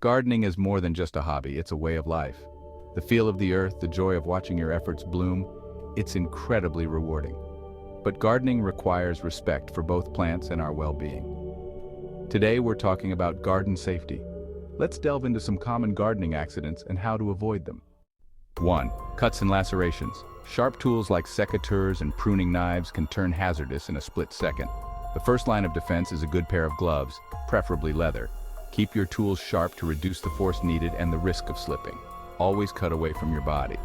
Gardening is more than just a hobby, it's a way of life. The feel of the earth, the joy of watching your efforts bloom, it's incredibly rewarding. But gardening requires respect for both plants and our well-being. Today we're talking about garden safety. Let's delve into some common gardening accidents and how to avoid them. 1. Cuts and lacerations. Sharp tools like secateurs and pruning knives can turn hazardous in a split second. The first line of defense is a good pair of gloves, preferably leather. Keep your tools sharp to reduce the force needed and the risk of slipping. Always cut away from your body.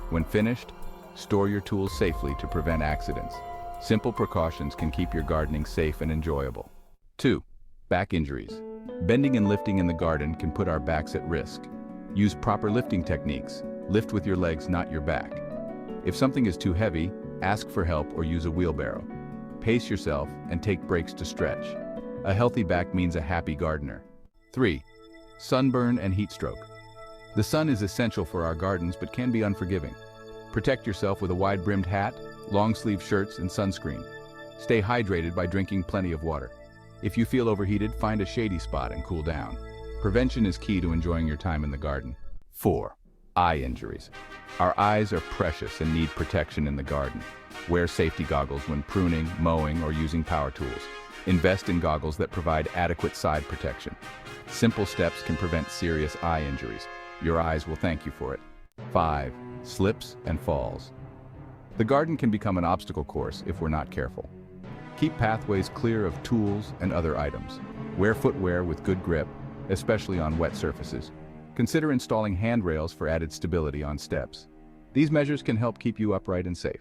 When finished, store your tools safely to prevent accidents. Simple precautions can keep your gardening safe and enjoyable. 2. Back injuries. Bending and lifting in the garden can put our backs at risk. Use proper lifting techniques. Lift with your legs, not your back. If something is too heavy, ask for help or use a wheelbarrow. Pace yourself and take breaks to stretch. A healthy back means a happy gardener. 3. Sunburn and heat stroke. The sun is essential for our gardens but can be unforgiving. Protect yourself with a wide-brimmed hat, long-sleeve shirts, and sunscreen. Stay hydrated by drinking plenty of water. If you feel overheated, find a shady spot and cool down. Prevention is key to enjoying your time in the garden. 4. Eye injuries. Our eyes are precious and need protection in the garden. Wear safety goggles when pruning, mowing, or using power tools. Invest in goggles that provide adequate side protection. Simple steps can prevent serious eye injuries. Your eyes will thank you for it. 5. Slips and falls. The garden can become an obstacle course if we're not careful. Keep pathways clear of tools and other items. Wear footwear with good grip, especially on wet surfaces. Consider installing handrails for added stability on steps. These measures can help keep you upright and safe.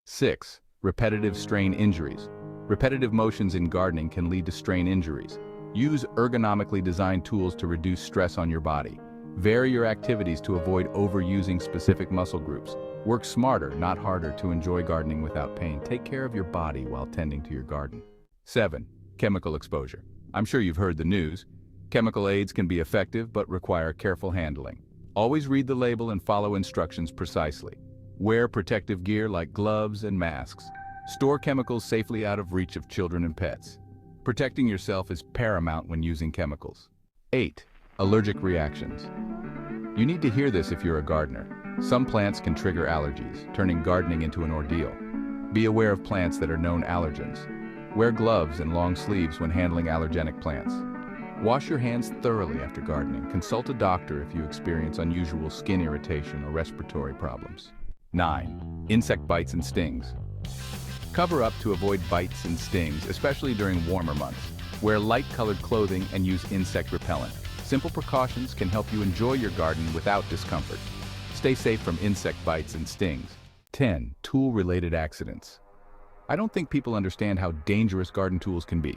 6. Repetitive strain injuries. Repetitive motions in gardening can lead to strain injuries. Use ergonomically designed tools to reduce stress on your body. Vary your activities to avoid overusing specific muscle groups. Work smarter, not harder, to enjoy gardening without pain. Take care of your body while tending to your garden. 7. Chemical exposure. I'm sure you've heard the news. Chemical aids can be effective but require careful handling. Always read the label and follow instructions precisely. Wear protective gear like gloves and masks. Store chemicals safely out of reach of children and pets. Protecting yourself is paramount when using chemicals. 8. Allergic reactions. You need to hear this if you're a gardener. Some plants can trigger allergies, turning gardening into an ordeal. Be aware of plants that are known allergens. Wear gloves and long sleeves when handling allergenic plants. Wash your hands thoroughly after gardening. Consult a doctor if you experience unusual skin irritation or respiratory problems. 9. Insect bites and stings. Cover up to avoid bites and stings, especially during warmer months. Wear light-colored clothing and use insect repellent. Simple precautions can help you enjoy your garden without discomfort. Stay safe from insect bites and stings. 10. Tool-related accidents. I don't think people understand how dangerous garden tools can be.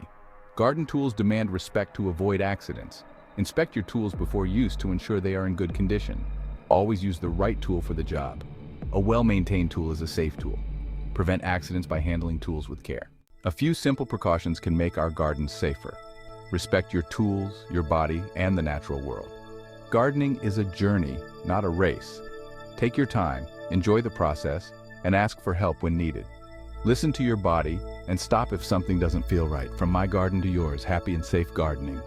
Garden tools demand respect to avoid accidents. Inspect your tools before use to ensure they are in good condition. Always use the right tool for the job. A well-maintained tool is a safe tool. Prevent accidents by handling tools with care. A few simple precautions can make our gardens safer. Respect your tools, your body, and the natural world. Gardening is a journey, not a race. Take your time, enjoy the process, and ask for help when needed. Listen to your body and stop if something doesn't feel right. From my garden to yours, happy and safe gardening.